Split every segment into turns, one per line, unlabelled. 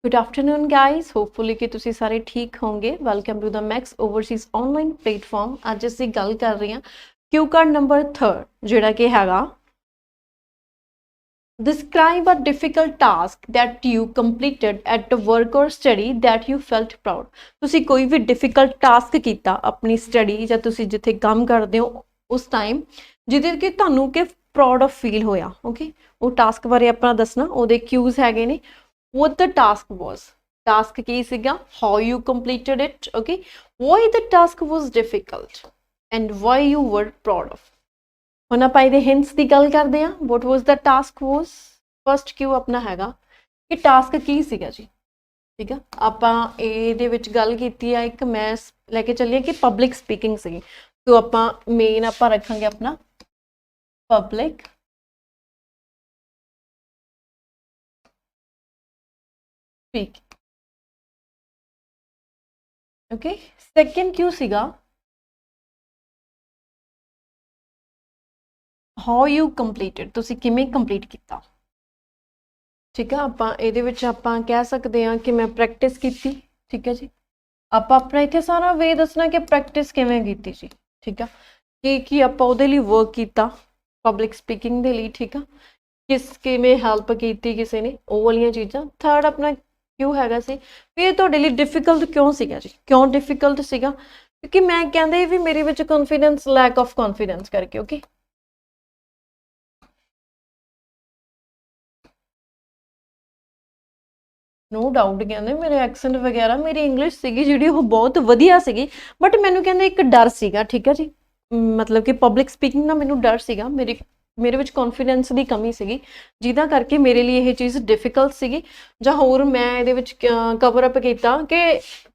Good afternoon guys hopefully कि तुसी सारे ठीक होंगे। Welcome to the Max Overseas online platform. अज असी गल कर रहे हैं क्यू कार्ड नंबर 3 जिहड़ा कि हैगा describe a difficult task that you completed at work और study that you felt proud. तुसी कोई भी डिफिकल्ट टास्क कीता अपनी स्टडी या तुसी जिथे काम करते हो उस टाइम जिहदे कि तुहानू कि प्राउड ऑफ फील होया। ओके वो टास्क बारे अपना दसना, ਉਹਦੇ क्यूज हैगे ने what the task was. Task ਕੀ ਸੀਗਾ, how you completed it, okay, why the task was difficult and why you were proud of. ਹੁਣ ਆਪਾਂ ਇਹਦੇ hints ਦੀ ਗੱਲ ਕਰਦੇ ਹਾਂ। what was the task was, first क्यों ਆਪਣਾ ਹੈਗਾ ਕਿ ਟਾਸਕ ਕੀ ਸੀਗਾ ਜੀ। ਠੀਕ ਆ, ਆਪਾਂ ਇਹਦੇ ਵਿੱਚ ਗੱਲ ਕੀਤੀ ਆ, ਇੱਕ ਮੈਂ ਲੈ ਕੇ ਚੱਲੀ ਕਿ ਪਬਲਿਕ ਸਪੀਕਿੰਗ ਸੀਗੀ। ਸੋ ਆਪਾਂ ਮੇਨ ਆਪਾਂ ਰੱਖਾਂਗੇ ਆਪਣਾ ਪਬਲਿਕ speak. Okay, second क्यों सीगा how you completed, तुसी किमें कंप्लीट किया। ठीक है, आपां इहदे विच आपां कह सकते हैं कि मैं प्रैक्टिस की। ठीक है जी, आपां अपना इत्थे सारा वे दसना कि प्रैक्टिस किवें कीती जी। ठीक है कि आपां उहदे लई वर्क कीता पब्लिक स्पीकिंग दे लई। ठीक है, किस किवें हैल्प कीती किसी ने, वो वालियां चीज़ां। थर्ड अपना क्यों हैगा सी भी तुहाडे लई डिफिकल्ट क्यों सीगा जी, क्यों डिफिकल्ट सीगा क्योंकि मैं कहंदे भी मेरे विच कॉन्फिडेंस, लैक ऑफ कॉन्फिडेंस करके। ओके, नो डाउट कहते मेरे एक्सेंट वगैरह मेरी इंग्लिश सीगी जिहड़ी वो बहुत वधिया सीगी, बट मैनू कहंदे एक डर सीगा। ठीक है जी, मतलब कि पब्लिक स्पीकिंग ना मैनू डर सीगा, मेरे विच कॉन्फिडेंस की कमी सीगी जिहदा करके मेरे लिए ये चीज़ डिफिकल्ट सीगी। जां होर मैं इहदे विच कवर अप कीता कि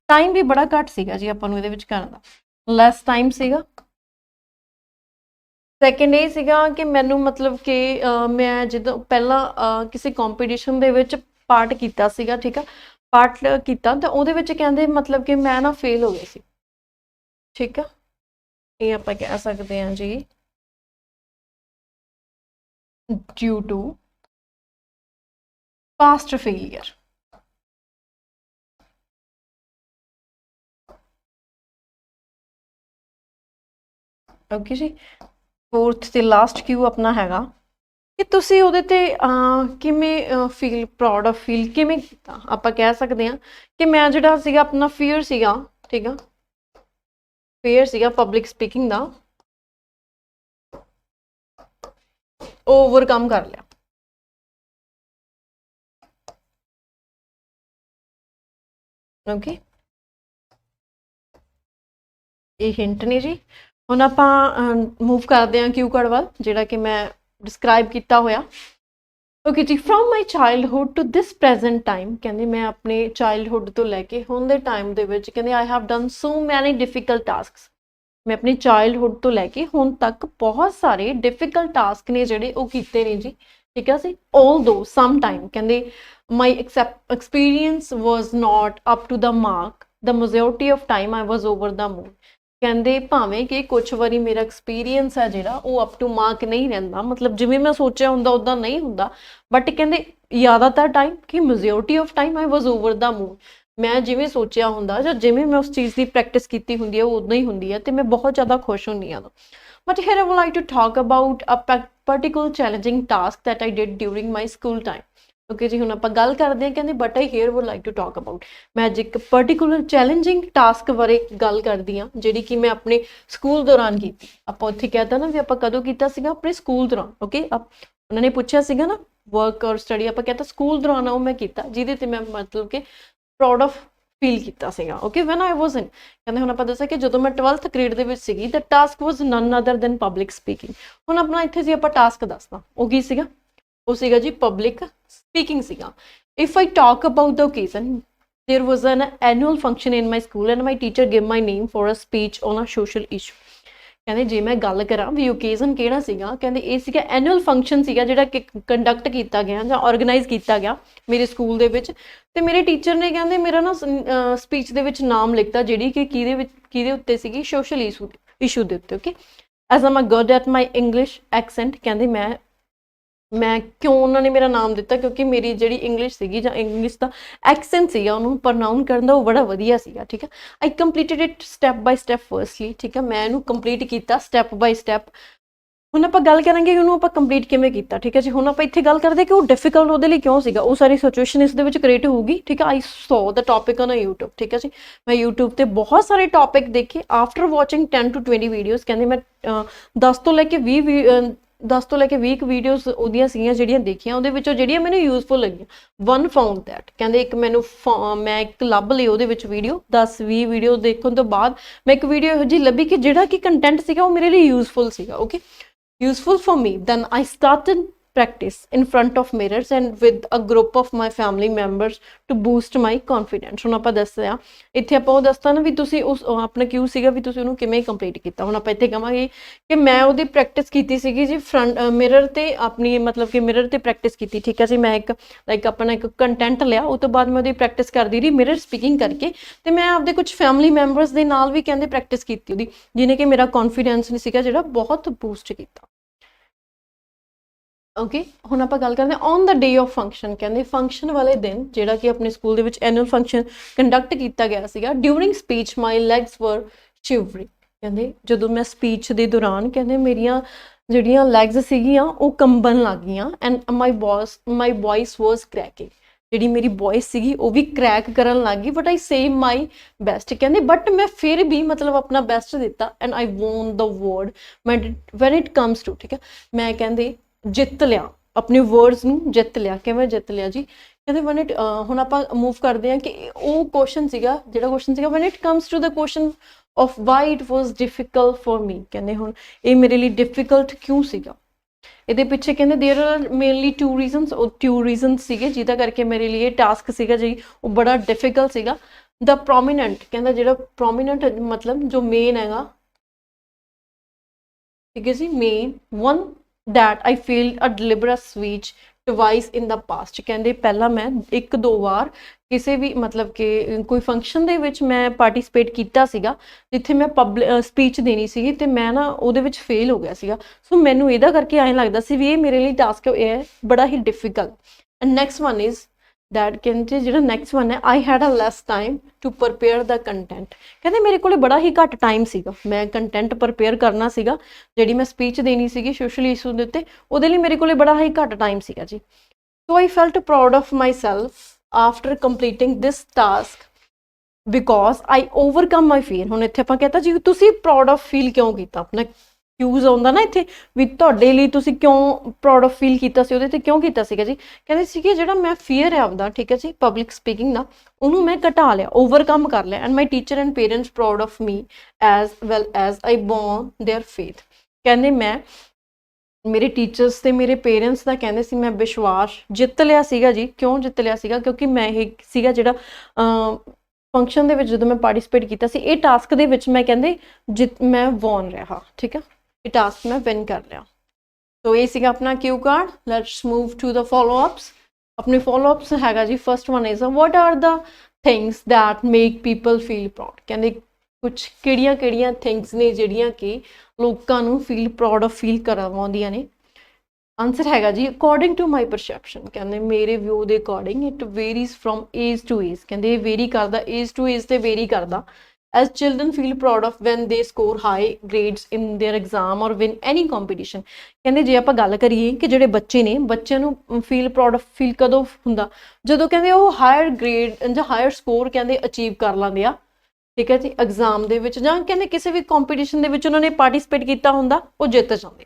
टाइम भी बड़ा घट सीगा जी आपां नूं इहदे विच करन दा, लैस टाइम सीगा। सैकेंड ये सीगा कि मैनू मतलब कि मैं जो पहला किसी कॉम्पीटिशन दे विच पार्ट कीता सीगा। ठीक है, पार्ट कीता तो उहदे विच कहंदे मतलब कि मैं ना फेल हो गई सी। ठीक है, ये आपां कह सकते हैं जी due to past failure. Okay जी, फोर्थ ते लास्ट क्यू अपना हैगा कि तुसी उहदे ते किवें फील, प्राउड ऑफ फील किवें कीता। आपां कह सकते हैं कि मैं जिहड़ा सीगा अपना फीयर सीगा। ठीक है, फेयर सीगा पब्लिक स्पीकिंग दा, ओवरकम कर लिया। ओके, ये हिंट ने जी। हुण आपां मूव करते हैं क्यू कार्ड वाल जिहड़ा कि मैं डिस्क्राइब किया होया। ओके जी, from my childhood to this present time, कहते मैं अपने चाइल्डहुड तो लैके हुण दे टाइम दे विच कहते I have done so many difficult task. मैं अपनी चाइल्डहुड तो लैके हुण तक बहुत सारे डिफिकल्ट टास्क ने जिहड़े वो कीते ने जी। ठीक है जी, ऑल दो सम टाइम कहते my experience was not up to the mark, the majority of time I was over the moon. कहते भावें कि कुछ वारी मेरा एक्सपीरियंस है जिहड़ा वो अप टू मार्क नहीं रहिंदा, मतलब जिवें मैं सोचिया हुंदा उदां नहीं हुंदा, बट कहते ज़्यादातर टाइम कि majority of time I was over the moon. मैं जिवें सोचिया हुंदा जां जिवें मैं उस चीज़ की प्रैक्टिस कीती हुंदी है वो उदां ही हुंदी है, तो मैं बहुत ज़्यादा खुश हुंदी हाँ। But here I would like to talk about a particular challenging task that I did during my school time. Okay जी, हुण आपां गल करदे हां कहंदे but I here would like to talk about, मैं अज एक पर्टिकुलर चैलेंजिंग टास्क बारे गल करदी हां जिहड़ी कि मैं अपने स्कूल दौरान कीती। आपां उत्थे कहता ना भी आपां कदों कीता सीगा, अपने स्कूल दौरान। ओके, उन्होंने पूछा सीगा ना वर्क और स्टडी, आपां कहता स्कूल दौरान वो मैं कीता जिहदे ते मैं मतलब कि प्राउड ऑफ फील किया सीगा। Okay, when I was in कहते हुण आपां दस्सिया कि जदों मैं 12th ग्रेड दे विच सीगी the task was none other than public speaking. हुण अपना इत्थे जी आपां टास्क दसदा वो की सीगा, वो सीगा जी पब्लिक स्पीकिंग सीगा। If I talk about the occasion, there was an annual function in my school and my teacher give my name for a speech on a social issue. कहते जे मैं गल करा भी ओकेजन किहड़ा सीगा, कहते ये सीगा एनुअल फंक्शन सीगा जिहड़ा कि कंडक्ट किया गया जां ऑर्गेनाइज किया गया मेरे स्कूल दे विच, ते मेरे टीचर ने कहते मेरा ना स्पीच दे विच नाम लिखता जिहड़ी कि किहदे उत्ते सीगी, सोशल इशू दे उत्ते। Okay, as am good at my English accent, कहते मैं ਮੈਂ ਕਿਉਂ ਉਹਨਾਂ ਨੇ ਮੇਰਾ ਨਾਮ ਦਿੱਤਾ, ਕਿਉਂਕਿ ਮੇਰੀ ਜਿਹੜੀ ਇੰਗਲਿਸ਼ ਸੀਗੀ ਜਾਂ ਇੰਗਲਿਸ਼ ਦਾ ਐਕਸੈਂਟ ਸੀਗਾ ਉਹਨੂੰ ਪ੍ਰੋਨਾਊਨ ਕਰਨ ਦਾ ਉਹ ਬੜਾ ਵਧੀਆ ਸੀਗਾ। ਠੀਕ ਹੈ, I completed it step by step firstly. ਠੀਕ ਹੈ, ਮੈਂ ਇਹਨੂੰ ਕੰਪਲੀਟ ਕੀਤਾ ਸਟੈਪ ਬਾਈ ਸਟੈਪ। ਹੁਣ ਆਪਾਂ ਗੱਲ ਕਰਾਂਗੇ ਕਿ ਉਹਨੂੰ ਆਪਾਂ ਕੰਪਲੀਟ ਕਿਵੇਂ ਕੀਤਾ। ਠੀਕ ਹੈ ਜੀ, ਹੁਣ ਆਪਾਂ ਇੱਥੇ ਗੱਲ ਕਰਦੇ ਕਿ ਉਹ ਡਿਫਿਕਲਟ ਉਹਦੇ ਲਈ ਕਿਉਂ ਸੀਗਾ, ਉਹ ਸਾਰੀ ਸਿਚੁਏਸ਼ਨ ਇਸ ਦੇ ਵਿੱਚ ਕ੍ਰੀਏਟ ਹੋਊਗੀ। ਠੀਕ ਹੈ, ਆਈ ਸੋ ਦ ਟੌਪਿਕ ਔਨ YouTube। ਠੀਕ ਹੈ ਜੀ, ਮੈਂ YouTube ਤੇ ਬਹੁਤ ਸਾਰੇ ਟੌਪਿਕ ਦੇਖੇ ਆਫਟਰ ਵਾਚਿੰਗ 10 to 20 ਵੀਡੀਓਜ਼। ਕਹਿੰਦੇ ਮੈਂ 10 ਤੋਂ ਲੈ ਕੇ 20 ਵੀਡੀਓਜ਼ ਉਹਦੀਆਂ ਸੀਗੀਆਂ ਜਿਹੜੀਆਂ ਦੇਖੀਆਂ, ਉਹਦੇ ਵਿੱਚੋਂ ਜਿਹੜੀਆਂ ਮੈਨੂੰ ਯੂਜ਼ਫੁਲ ਲੱਗੀਆਂ, ਵਨ ਫਾਊਂਡ ਦੈਟ। ਕਹਿੰਦੇ ਇੱਕ ਮੈਨੂੰ ਮੈਂ ਇੱਕ ਲੱਭ ਲਈ ਉਹਦੇ ਵਿੱਚ ਵੀਡੀਓ, 10-20 ਵੀਡੀਓ ਦੇਖਣ ਤੋਂ ਬਾਅਦ ਮੈਂ ਇੱਕ ਵੀਡੀਓ ਇਹੋ ਜਿਹੀ ਲੱਭੀ ਕਿ ਜਿਹੜਾ ਕਿ ਕੰਟੈਂਟ ਸੀਗਾ ਉਹ ਮੇਰੇ ਲਈ ਯੂਜ਼ਫੁਲ ਸੀਗਾ। Okay, useful for me. Then I started practice in front of mirrors and with a group of my family members to boost my confidence। ਹੁਣ ਆਪਾਂ ਦੱਸਿਆ ਇੱਥੇ, ਆਪਾਂ ਉਹ ਦੱਸਤਾ ਨਾ ਵੀ ਤੁਸੀਂ ਉਸ ਆਪਣਾ ਕਿਉਂ ਸੀਗਾ ਵੀ ਤੁਸੀਂ ਉਹਨੂੰ ਕਿਵੇਂ ਕੰਪਲੀਟ ਕੀਤਾ। ਹੁਣ ਆਪਾਂ ਇੱਥੇ ਕਹਾਂਗੇ ਕਿ ਮੈਂ ਉਹਦੀ ਪ੍ਰੈਕਟਿਸ ਕੀਤੀ ਸੀਗੀ ਜੀ ਫਰੰਟ ਮਿਰਰ ਤੇ, ਆਪਣੀ ਮਤਲਬ ਕਿ ਮਿਰਰ ਤੇ ਪ੍ਰੈਕਟਿਸ ਕੀਤੀ। ਠੀਕ ਹੈ ਜੀ, ਮੈਂ ਇੱਕ ਲਾਈਕ ਆਪਣਾ ਇੱਕ ਕੰਟੈਂਟ ਲਿਆ, ਉਹ ਤੋਂ ਬਾਅਦ ਮੈਂ ਉਹਦੀ ਪ੍ਰੈਕਟਿਸ ਕਰਦੀ ਰਹੀ ਮਿਰਰ ਸਪੀਕਿੰਗ ਕਰਕੇ, ਤੇ ਮੈਂ ਆਪਦੇ ਕੁਝ ਫੈਮਿਲੀ ਮੈਂਬਰਸ ਦੇ ਨਾਲ ਵੀ ਕਹਿੰਦੇ ਪ੍ਰੈਕਟਿਸ ਕੀਤੀ ਉਹਦੀ, ਜਿਹਨੇ ਕਿ ਮੇਰਾ ਕੌਨਫੀਡੈਂਸ ਨਹੀਂ ਸੀਗਾ ਜਿਹੜਾ ਬਹੁਤ ਬੂਸਟ ਕੀਤਾ। ਓਕੇ, ਹੁਣ ਆਪਾਂ ਗੱਲ ਕਰਦੇ ਹਾਂ on the day of function. ਕਹਿੰਦੇ ਫੰਕਸ਼ਨ ਵਾਲੇ ਦਿਨ ਜਿਹੜਾ ਕਿ ਆਪਣੇ ਸਕੂਲ ਦੇ ਵਿੱਚ ਐਨੂਅਲ ਫੰਕਸ਼ਨ ਕੰਡਕਟ ਕੀਤਾ ਗਿਆ ਸੀਗਾ, ਡਿਊਰਿੰਗ ਸਪੀਚ ਮਾਈ ਲੈਗਸ ਵਰ ਸ਼ਿਵਰਿੰਗ। ਕਹਿੰਦੇ ਜਦੋਂ ਮੈਂ ਸਪੀਚ ਦੇ ਦੌਰਾਨ ਕਹਿੰਦੇ ਮੇਰੀਆਂ ਜਿਹੜੀਆਂ ਲੈਗਸ ਸੀਗੀਆਂ ਉਹ ਕੰਬਣ ਲੱਗ ਗਈਆਂ, and my voice was cracking. ਜਿਹੜੀ ਮੇਰੀ ਵੌਇਸ ਸੀਗੀ ਉਹ ਵੀ ਕ੍ਰੈਕ ਕਰਨ ਲੱਗ ਗਈ, but I say my best. ਕਹਿੰਦੇ ਬਟ ਮੈਂ ਫਿਰ ਵੀ ਮਤਲਬ ਆਪਣਾ ਬੈਸਟ ਦਿੱਤਾ, and I won the word when it comes to. ਠੀਕ ਹੈ, ਮੈਂ ਕਹਿੰਦੇ ਜਿੱਤ ਲਿਆ, ਆਪਣੇ ਵਰਡਸ ਨੂੰ ਜਿੱਤ ਲਿਆ। ਕਿਵੇਂ ਜਿੱਤ ਲਿਆ ਜੀ? ਕਹਿੰਦੇ ਵਨ ਇਟ, ਹੁਣ ਆਪਾਂ ਮੂਵ ਕਰਦੇ ਹਾਂ ਕਿ ਉਹ ਕੁਐਸਚਨ ਸੀਗਾ, ਜਿਹੜਾ ਕੁਐਸਚਨ ਸੀਗਾ when it comes to the question of why it was difficult for me. ਕਹਿੰਦੇ ਹੁਣ ਇਹ ਮੇਰੇ ਲਈ ਡਿਫਿਕਲਟ ਕਿਉਂ ਸੀਗਾ, ਇਹਦੇ ਪਿੱਛੇ ਕਹਿੰਦੇ ਦੇयर ਆਰ ਮੇਨਲੀ 2 ਰੀਜ਼ਨਸ। ਉਹ 2 ਰੀਜ਼ਨਸ ਸੀਗੇ ਜਿਹਦਾ ਕਰਕੇ ਮੇਰੇ ਲਈ ਇਹ ਟਾਸਕ ਸੀਗਾ ਜੀ ਉਹ ਬੜਾ ਡਿਫਿਕਲਟ ਸੀਗਾ। ਦ ਪ੍ਰੋਮੀਨੈਂਟ, ਕਹਿੰਦਾ ਜਿਹੜਾ ਪ੍ਰੋਮੀਨੈਂਟ ਮਤਲਬ ਜੋ ਮੇਨ ਹੈਗਾ, ਠੀਕ ਹੈ ਜੀ, main one that I failed a deliberate speech twice in the past। ਕਹਿੰਦੇ ਪਹਿਲਾਂ ਮੈਂ 1-2 ਵਾਰ ਕਿਸੇ ਵੀ ਮਤਲਬ ਕਿ ਕੋਈ ਫੰਕਸ਼ਨ ਦੇ ਵਿੱਚ ਮੈਂ ਪਾਰਟਿਸਿਪੇਟ ਕੀਤਾ ਸੀਗਾ ਜਿੱਥੇ ਮੈਂ ਸਪੀਚ ਦੇਣੀ ਸੀਗੀ, ਤੇ ਮੈਂ ਨਾ ਉਹਦੇ ਵਿੱਚ ਫੇਲ ਹੋ ਗਿਆ ਸੀਗਾ। ਸੋ ਮੈਨੂੰ ਇਹਦਾ ਕਰਕੇ ਐਂ ਲੱਗਦਾ ਸੀ ਵੀ ਇਹ ਮੇਰੇ ਲਈ ਟਾਸਕ ਇਹ ਹੈ ਬੜਾ ਹੀ difficult. And next one is that, ਕਹਿੰਦੇ ਜਿਹੜਾ ਨੈਕਸਟ ਵਨ ਹੈ I had a less time to prepare ਦਾ ਕੰਟੈਂਟ। ਕਹਿੰਦੇ ਮੇਰੇ ਕੋਲ ਬੜਾ ਹੀ ਘੱਟ ਟਾਈਮ ਸੀਗਾ, ਮੈਂ ਕੰਟੈਂਟ ਪ੍ਰਪੇਅਰ ਕਰਨਾ ਸੀਗਾ, ਜਿਹੜੀ ਮੈਂ ਸਪੀਚ ਦੇਣੀ ਸੀਗੀ ਸੋਸ਼ਲ ਇਸ਼ੂ ਦੇ ਉੱਤੇ, ਉਹਦੇ ਲਈ ਮੇਰੇ ਕੋਲ ਬੜਾ ਹੀ ਘੱਟ ਟਾਈਮ ਸੀਗਾ ਜੀ। So I felt proud of myself after completing this task because I overcome my fear. ਹੁਣ ਇੱਥੇ ਆਪਾਂ ਕਹਤਾ ਜੀ ਤੁਸੀਂ ਪ੍ਰਾਊਡ ਆਫ ਫੀਲ ਕਿਉਂ ਕੀਤਾ, ਆਪਣਾ ਕਿਊਜ਼ ਆਉਂਦਾ ਨਾ ਇੱਥੇ ਵੀ ਤੁਹਾਡੇ ਲਈ ਤੁਸੀਂ ਕਿਉਂ ਪ੍ਰਾਊਡ ਆਫ ਫੀਲ ਕੀਤਾ ਸੀ, ਉਹਦੇ ਤੇ ਕਿਉਂ ਕੀਤਾ ਸੀਗਾ ਜੀ। ਕਹਿੰਦੇ ਸੀਗੇ ਜਿਹੜਾ ਮੈਂ ਫੀਅਰ ਹੈ ਆਪਦਾ, ਠੀਕ ਹੈ ਜੀ, ਪਬਲਿਕ ਸਪੀਕਿੰਗ ਦਾ, ਉਹਨੂੰ ਮੈਂ ਘਟਾ ਲਿਆ, ਓਵਰਕਮ ਕਰ ਲਿਆ। And my teacher and parents proud of me as well as I born their faith. ਕਹਿੰਦੇ ਮੈਂ ਮੇਰੇ ਟੀਚਰਸ ਤੇ ਮੇਰੇ ਪੇਰੈਂਟਸ ਦਾ ਕਹਿੰਦੇ ਸੀ ਮੈਂ ਵਿਸ਼ਵਾਸ ਜਿੱਤ ਲਿਆ ਸੀਗਾ ਜੀ। ਕਿਉਂ ਜਿੱਤ ਲਿਆ ਸੀਗਾ? ਕਿਉਂਕਿ ਮੈਂ ਇਹ ਸੀਗਾ ਜਿਹੜਾ ਫੰਕਸ਼ਨ ਦੇ ਵਿੱਚ ਜਦੋਂ ਮੈਂ ਪਾਰਟਿਸਿਪੇਟ ਕੀਤਾ ਸੀ, ਇਹ ਟਾਸਕ ਦੇ ਵਿੱਚ ਮੈਂ ਕਹਿੰਦੇ ਮੈਂ ਵੌਨ ਰਿਹਾ। ਠੀਕ ਹੈ, ਇਹ ਟਾਸਕ ਮੈਂ ਵਿਨ ਕਰ ਲਿਆ। ਸੋ ਇਹ ਸੀਗਾ ਆਪਣਾ Q card. Let's move to the followups. ਆਪਣੇ ਫੋਲੋਅਪਸ ਹੈਗਾ ਜੀ, first one is what are the things that make people feel proud. ਕਹਿੰਦੇ ਕੁਛ ਕਿਹੜੀਆਂ ਥਿੰਗਸ ਨੇ ਜਿਹੜੀਆਂ ਕਿ ਲੋਕਾਂ ਨੂੰ ਫੀਲ ਪ੍ਰਾਊਡ ਆਫ ਫੀਲ ਕਰਵਾਉਂਦੀਆਂ ਨੇ। ਆਨਸਰ ਹੈਗਾ ਜੀ ਅਕੋਰਡਿੰਗ ਟੂ ਮਾਈ ਪਰਸੈਪਸ਼ਨ। ਕਹਿੰਦੇ ਮੇਰੇ ਵਿਊ ਦੇ according it varies from age to age. ਕਹਿੰਦੇ ਇਹ ਵੇਰੀ ਕਰਦਾ, ਏਜ ਟੂ ਏਜ ਤੇ ਵੇਰੀ ਕਰਦਾ। as children feel proud of when they score high grades in their exam or win any competition। ਕਹਿੰਦੇ ਜੇ ਆਪਾਂ ਗੱਲ ਕਰੀਏ ਕਿ ਜਿਹੜੇ ਬੱਚੇ ਨੇ, ਬੱਚਿਆਂ ਨੂੰ ਫੀਲ ਪ੍ਰਾਊਡ ਆਫ ਫੀਲ ਕਦੋਂ ਹੁੰਦਾ? ਜਦੋਂ ਕਹਿੰਦੇ ਉਹ ਹਾਇਰ ਗ੍ਰੇਡ ਜਾਂ ਹਾਇਰ ਸਕੋਰ ਕਹਿੰਦੇ ਅਚੀਵ ਕਰ ਲੈਂਦੇ ਆ, ਠੀਕ ਹੈ ਜੀ, ਐਗਜ਼ਾਮ ਦੇ ਵਿੱਚ ਜਾਂ ਕਹਿੰਦੇ ਕਿਸੇ ਵੀ ਕੰਪੀਟੀਸ਼ਨ ਦੇ ਵਿੱਚ ਉਹਨਾਂ ਨੇ ਪਾਰਟਿਸਿਪੇਟ ਕੀਤਾ ਹੁੰਦਾ, ਉਹ ਜਿੱਤ ਜਾਂਦੇ।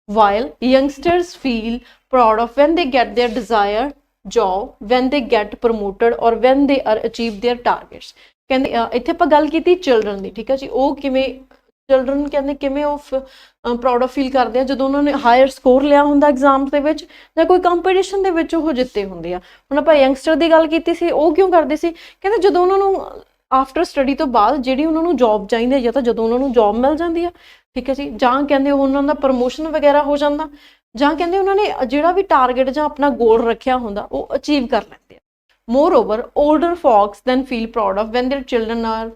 while youngsters feel proud of when they get their desired job, when they get promoted or when they are achieve their targets। ਕਹਿੰਦੇ ਇੱਥੇ ਆਪਾਂ ਗੱਲ ਕੀਤੀ ਚਿਲਡਰਨ ਦੀ, ਠੀਕ ਹੈ ਜੀ, ਉਹ ਕਿਵੇਂ ਚਿਲਡਰਨ ਕਹਿੰਦੇ ਕਿਵੇਂ ਉਹ ਪ੍ਰਾਊਡ ਆਫ ਫੀਲ ਕਰਦੇ ਆ ਜਦੋਂ ਉਹਨਾਂ ਨੇ ਹਾਇਰ ਸਕੋਰ ਲਿਆ ਹੁੰਦਾ ਐਗਜ਼ਾਮ ਦੇ ਵਿੱਚ ਜਾਂ ਕੋਈ ਕੰਪੀਟੀਸ਼ਨ ਦੇ ਵਿੱਚ ਉਹ ਜਿੱਤੇ ਹੁੰਦੇ ਆ। ਹੁਣ ਆਪਾਂ ਯੰਗਸਟਰ ਦੀ ਗੱਲ ਕੀਤੀ ਸੀ, ਉਹ ਕਿਉਂ ਕਰਦੇ ਸੀ? ਕਹਿੰਦੇ ਜਦੋਂ ਉਹਨਾਂ ਨੂੰ ਆਫਟਰ ਸਟੱਡੀ ਤੋਂ ਬਾਅਦ ਜਿਹੜੀ ਉਹਨਾਂ ਨੂੰ ਜੌਬ ਚਾਹੀਦੀ ਹੈ, ਜਾਂ ਤਾਂ ਜਦੋਂ ਉਹਨਾਂ ਨੂੰ ਜੌਬ ਮਿਲ ਜਾਂਦੀ ਆ, ਠੀਕ ਹੈ ਜੀ, ਜਾਂ ਕਹਿੰਦੇ ਉਹਨਾਂ ਦਾ ਪ੍ਰਮੋਸ਼ਨ ਵਗੈਰਾ ਹੋ ਜਾਂਦਾ, ਜਾਂ ਕਹਿੰਦੇ ਉਹਨਾਂ ਨੇ ਜਿਹੜਾ ਵੀ ਟਾਰਗੇਟ ਜਾਂ ਆਪਣਾ ਗੋਲ ਰੱਖਿਆ ਹੁੰਦਾ ਉਹ ਅਚੀਵ ਕਰ ਲੈਂਦੇ ਆ। Moreover, older folks then feel proud of when their children are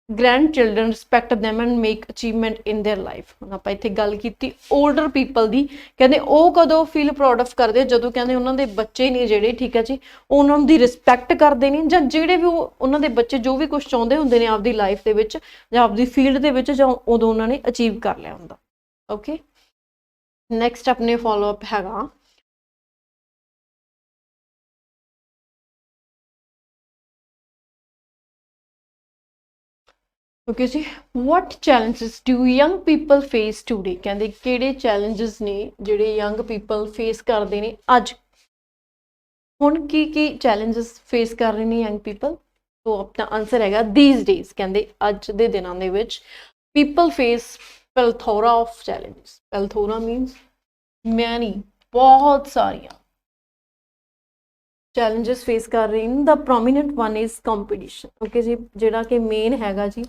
grandchildren respect them and make achievement in their life. ਹੁਣ ਆਪਾਂ ਇੱਥੇ ਗੱਲ ਕੀਤੀ 올ਡਰ ਪੀਪਲ ਦੀ, ਕਹਿੰਦੇ ਉਹ ਕਦੋਂ ਫੀਲ ਪ੍ਰਾਊਡ ਆਫ ਕਰਦੇ ਜਦੋਂ ਕਹਿੰਦੇ ਉਹਨਾਂ ਦੇ ਬੱਚੇ ਨੇ ਜਿਹੜੇ, ਠੀਕ ਹੈ ਜੀ, ਉਹਨਾਂ ਦੀ ਰਿਸਪੈਕਟ ਕਰਦੇ ਨੇ, ਜਾਂ ਜਿਹੜੇ ਵੀ ਉਹਨਾਂ ਦੇ ਬੱਚੇ ਜੋ ਵੀ ਕੁਝ ਚਾਹੁੰਦੇ ਹੁੰਦੇ ਨੇ ਆਪਦੀ ਲਾਈਫ ਦੇ ਵਿੱਚ ਜਾਂ ਆਪਦੀ ਫੀਲਡ ਦੇ ਵਿੱਚ, ਜਾਂ ਉਦੋਂ ਉਹਨਾਂ ਨੇ ਅਚੀਵ ਕਰ ਲਿਆ ਹੁੰਦਾ। ਓਕੇ, ਨੈਕਸਟ ਆਪਣੇ ਫੋਲੋ ਅਪ ਹੈਗਾ ਓਕੇ ਜੀ, what challenges do young people face today? ਕਹਿੰਦੇ ਕਿਹੜੇ challenges ਨੇ ਜਿਹੜੇ young people face ਕਰਦੇ ਨੇ ਅੱਜ, ਹੁਣ ਕੀ challenges face ਕਰ ਰਹੇ ਨੇ young people? तो अपना आंसर हैगा these days, ਕਹਿੰਦੇ ਅੱਜ ਦੇ ਦਿਨਾਂ ਦੇ ਵਿੱਚ people face plethora of challenges। plethora means many, ਬਹੁਤ ਸਾਰੀਆਂ challenges face ਕਰ ਰਹੇ ਨੇ। the prominent one is competition। Okay ਜੀ, ਜਿਹੜਾ ਕਿ ਮੇਨ ਹੈਗਾ ਜੀ,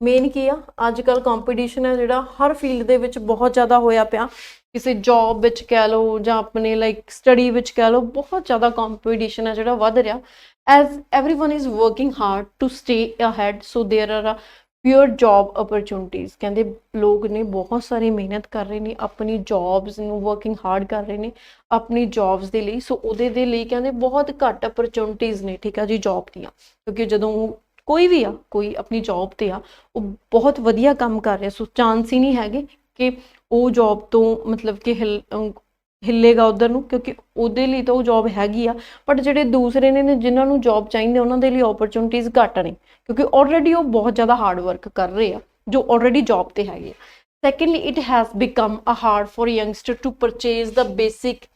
ਮੇਨ ਕੀ ਆ, ਅੱਜ ਕੱਲ੍ਹ ਕੰਪੀਟੀਸ਼ਨ ਹੈ ਜਿਹੜਾ ਹਰ ਫੀਲਡ ਦੇ ਵਿੱਚ ਬਹੁਤ ਜ਼ਿਆਦਾ ਹੋਇਆ ਪਿਆ। ਕਿਸੇ ਜੌਬ ਵਿੱਚ ਕਹਿ ਲਓ ਜਾਂ ਆਪਣੇ ਲਾਈਕ ਸਟੱਡੀ ਵਿੱਚ ਕਹਿ ਲਓ, ਬਹੁਤ ਜ਼ਿਆਦਾ ਕੰਪੀਟੀਸ਼ਨ ਹੈ ਜਿਹੜਾ ਵੱਧ ਰਿਹਾ। As everyone is working hard to stay ahead, so there are fewer job opportunities. ਕਹਿੰਦੇ ਲੋਕ ਨੇ ਬਹੁਤ ਸਾਰੀ ਮਿਹਨਤ ਕਰ ਰਹੇ ਨੇ, ਆਪਣੀ ਜੌਬਸ ਨੂੰ ਵਰਕਿੰਗ ਹਾਰਡ ਕਰ ਰਹੇ ਨੇ ਆਪਣੀ ਜੌਬਸ ਦੇ ਲਈ, ਸੋ ਉਹਦੇ ਦੇ ਲਈ ਕਹਿੰਦੇ ਬਹੁਤ ਘੱਟ ਅਪਰਚੁਨਿਟੀਜ਼ ਨੇ, ਠੀਕ ਆ ਜੀ, ਜੌਬ ਦੀਆਂ। ਕਿਉਂਕਿ ਜਦੋਂ ਕੋਈ ਵੀ ਆ, ਕੋਈ ਆਪਣੀ ਜੌਬ ਤੇ ਆ, ਉਹ ਬਹੁਤ ਵਧੀਆ ਕੰਮ ਕਰ ਰਿਹਾ, ਸੋ ਚਾਂਸ ਹੀ ਨਹੀਂ ਹੈਗੇ ਕਿ ਉਹ ਜੌਬ ਤੋਂ ਮਤਲਬ ਕਿ ਹਿੱਲੇਗਾ ਉਧਰ ਨੂੰ, ਕਿਉਂਕਿ ਉਹਦੇ ਲਈ ਤਾਂ ਉਹ ਜੌਬ ਹੈਗੀ ਆ। ਬਟ ਜਿਹੜੇ ਦੂਸਰੇ ਨੇ ਜਿਨ੍ਹਾਂ ਨੂੰ ਜੌਬ ਚਾਹੀਦੀ, ਉਹਨਾਂ ਦੇ ਲਈ ਓਪਰਚੁਨਿਟੀਜ਼ ਘੱਟ ਨੇ, ਕਿਉਂਕਿ ਆਲਰੇਡੀ ਉਹ ਬਹੁਤ ਜ਼ਿਆਦਾ ਹਾਰਡ ਵਰਕ ਕਰ ਰਹੇ ਆ ਜੋ ਆਲਰੇਡੀ ਜੌਬ ਤੇ ਹੈਗੇ ਆ। Secondly, it has become a hard for youngster to purchase the basic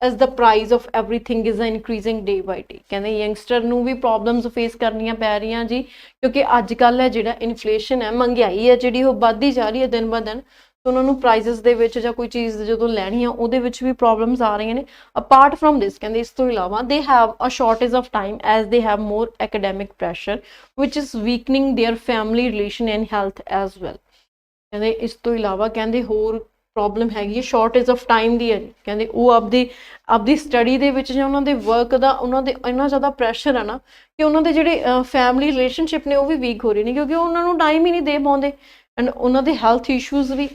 as the price of everything is increasing day by day। ਕਹਿੰਦੇ ਯੰਗਸਟਰ ਨੂੰ ਵੀ ਪ੍ਰੋਬਲਮਸ ਫੇਸ ਕਰਨੀਆਂ ਪੈ ਰਹੀਆਂ ਜੀ, ਕਿਉਂਕਿ ਅੱਜ ਕੱਲ੍ਹ ਹੈ ਜਿਹੜਾ ਇਨਫਲੇਸ਼ਨ ਹੈ, ਮਹਿੰਗਾਈ ਹੈ ਜਿਹੜੀ, ਉਹ ਵੱਧਦੀ ਜਾ ਰਹੀ ਹੈ ਦਿਨ ਬ ਦਿਨ। ਉਹਨਾਂ ਨੂੰ ਪ੍ਰਾਈਸਿਸ ਦੇ ਵਿੱਚ ਜਾਂ ਕੋਈ ਚੀਜ਼ ਜਦੋਂ ਲੈਣੀ ਆ ਉਹਦੇ ਵਿੱਚ ਵੀ ਪ੍ਰੋਬਲਮਸ ਆ ਰਹੀਆਂ ਨੇ। ਅਪਾਰਟ ਫਰੋਮ ਦਿਸ, ਕਹਿੰਦੇ ਇਸ ਤੋਂ ਇਲਾਵਾ they have a shortage of time as they have more academic pressure which is weakening their family relation and health as well. ਕਹਿੰਦੇ ਇਸ ਤੋਂ ਇਲਾਵਾ ਕਹਿੰਦੇ ਹੋਰ ਪ੍ਰੋਬਲਮ ਹੈਗੀ ਹੈ ਸ਼ਾਰਟੇਜ ਆਫ ਟਾਈਮ ਦੀ ਹੈ। ਕਹਿੰਦੇ ਉਹ ਆਪਦੀ ਸਟੱਡੀ ਦੇ ਵਿੱਚ ਜਾਂ ਉਹਨਾਂ ਦੇ ਵਰਕ ਦਾ ਉਹਨਾਂ ਦੇ ਇੰਨਾ ਜ਼ਿਆਦਾ ਪ੍ਰੈਸ਼ਰ ਆ ਨਾ ਕਿ ਉਹਨਾਂ ਦੇ ਜਿਹੜੇ ਫੈਮਿਲੀ ਰਿਲੇਸ਼ਨਸ਼ਿਪ ਨੇ ਉਹ ਵੀ ਵੀਕ ਹੋ ਰਹੇ ਨੇ, ਕਿਉਂਕਿ ਉਹਨਾਂ ਨੂੰ ਟਾਈਮ ਹੀ ਨਹੀਂ ਦੇ ਪਾਉਂਦੇ। ਐਂਡ ਉਹਨਾਂ ਦੇ ਹੈਲਥ ਇਸ਼ੂਜ਼ ਵੀ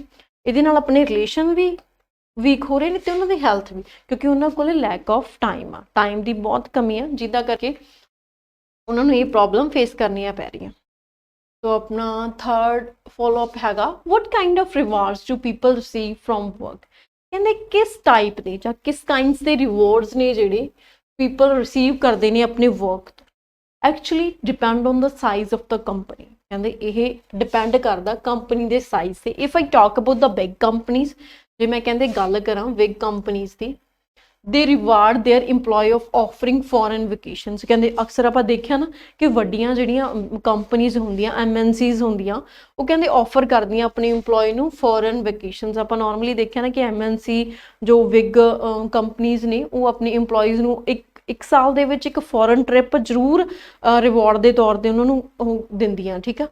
ਇਹਦੇ ਨਾਲ, ਆਪਣੇ ਰਿਲੇਸ਼ਨ ਵੀ ਵੀਕ ਹੋ ਰਹੇ ਨੇ ਤੇ ਉਹਨਾਂ ਦੀ ਹੈਲਥ ਵੀ, ਕਿਉਂਕਿ ਉਹਨਾਂ ਕੋਲ ਲੈਕ ਆਫ ਟਾਈਮ ਆ, ਟਾਈਮ ਦੀ ਬਹੁਤ ਕਮੀ ਆ, ਜਿਹਦਾ ਕਰਕੇ ਉਹਨਾਂ ਨੂੰ ਇਹ ਪ੍ਰੋਬਲਮ ਫੇਸ ਕਰਨੀਆਂ ਪੈ ਰਹੀਆਂ। तो अपना थर्ड फॉलो अप हैगा what kind of rewards do people receive from work। कहते किस टाइप के ਜਾਂ किस kinds ਦੇ rewards ਨੇ ਜਿਹੜੇ people receive ਕਰਦੇ ਨੇ ਆਪਣੇ work ਤੋਂ। actually depend on the size of the company। ਕਹਿੰਦੇ ਇਹ ਡਿਪੈਂਡ ਕਰਦਾ ਕੰਪਨੀ ਦੇ ਸਾਈਜ਼ ਤੇ। if I talk about the big companies, ਜੇ ਮੈਂ ਕਹਿੰਦੇ ਗੱਲ ਕਰਾਂ big companies the, they reward their employee of offering foreign vacations। ਕਹਿੰਦੇ ਅਕਸਰ ਆਪਾਂ ਦੇਖਿਆ ਨਾ ਕਿ ਵੱਡੀਆਂ ਜਿਹੜੀਆਂ ਕੰਪਨੀਜ਼ ਹੁੰਦੀਆਂ, MNCs ਹੁੰਦੀਆਂ, ਉਹ ਕਹਿੰਦੇ ਆਫਰ ਕਰਦੀਆਂ ਆਪਣੇ EMPLOYE ਨੂੰ ਫੋਰਨ ਵੈਕੇਸ਼ਨਸ। ਆਪਾਂ ਨਾਰਮਲੀ ਦੇਖਿਆ ਨਾ ਕਿ MNC ਜੋ ਬਿਗ ਕੰਪਨੀਜ਼ ਨੇ ਉਹ ਆਪਣੇ EMPLOYEES ਨੂੰ ਇੱਕ ਸਾਲ ਦੇ ਵਿੱਚ ਇੱਕ ਫੋਰਨ ਟ੍ਰਿਪ ਜ਼ਰੂਰ ਰਿਵਾਰਡ ਦੇ ਤੌਰ ਤੇ ਉਹਨਾਂ ਨੂੰ ਉਹ ਦਿੰਦੀਆਂ, ਠੀਕ ਆ।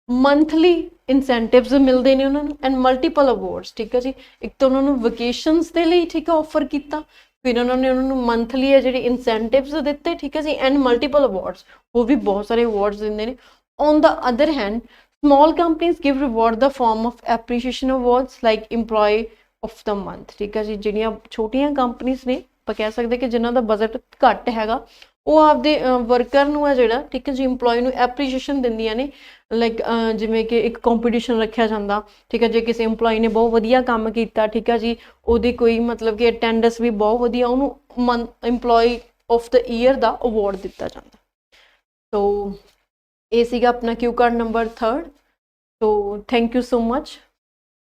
ਮੰਥਲੀ ਇਨਸੈਂਟਿਵਸ ਮਿਲਦੇ ਨੇ ਉਹਨਾਂ ਨੂੰ ਐਂਡ ਮਲਟੀਪਲ ਅਵਾਰਡਸ, ਠੀਕ ਹੈ ਜੀ। ਇੱਕ ਤਾਂ ਉਹਨਾਂ ਨੂੰ ਵਕੇਸ਼ਨਸ ਦੇ ਲਈ, ਠੀਕ ਹੈ, ਆਫਰ ਕੀਤਾ, ਫਿਰ ਉਹਨਾਂ ਨੂੰ ਮੰਥਲੀ ਹੈ ਜਿਹੜੇ ਇਨਸੈਂਟਿਵਸ ਦਿੱਤੇ, ਠੀਕ ਹੈ ਜੀ, ਐਂਡ ਮਲਟੀਪਲ ਅਵਾਰਡਸ, ਉਹ ਵੀ ਬਹੁਤ ਸਾਰੇ ਅਵਾਰਡਸ ਦਿੰਦੇ ਨੇ। On the other hand small companies give reward the form of appreciation awards like employee of the month, ਠੀਕ ਹੈ ਜੀ। ਜਿਹੜੀਆਂ ਛੋਟੀਆਂ ਕੰਪਨੀਆਂ ਨੇ, ਆਪਾਂ ਕਹਿ ਸਕਦੇ ਕਿ ਜਿਨ੍ਹਾਂ ਦਾ ਬਜਟ ਘੱਟ ਹੈਗਾ, ਉਹ ਆਪਦੇ ਵਰਕਰ ਨੂੰ ਹੈ ਜਿਹੜਾ, ਠੀਕ ਹੈ ਜੀ, EMPLOYE ਨੂੰ ਐਪਰੀਸ਼ੀਏਸ਼ਨ ਦਿੰਦੀਆਂ ਨੇ। ਲਾਈਕ ਜਿਵੇਂ ਕਿ ਇੱਕ ਕੰਪੀਟੀਸ਼ਨ ਰੱਖਿਆ ਜਾਂਦਾ, ਠੀਕ ਹੈ, ਜੇ ਕਿਸੇ EMPLOYE ਨੇ ਬਹੁਤ ਵਧੀਆ ਕੰਮ ਕੀਤਾ, ਠੀਕ ਹੈ ਜੀ, ਉਹਦੀ ਕੋਈ ਮਤਲਬ ਕਿ ਅਟੈਂਡੈਂਸ ਵੀ ਬਹੁਤ ਵਧੀਆ, ਉਹਨੂੰ EMPLOYE ਆਫ ਦ ਈਅਰ ਦਾ ਅਵਾਰਡ ਦਿੱਤਾ ਜਾਂਦਾ। ਸੋ ਇਹ ਸੀਗਾ ਆਪਣਾ Q card number 3rd। So thank you so much.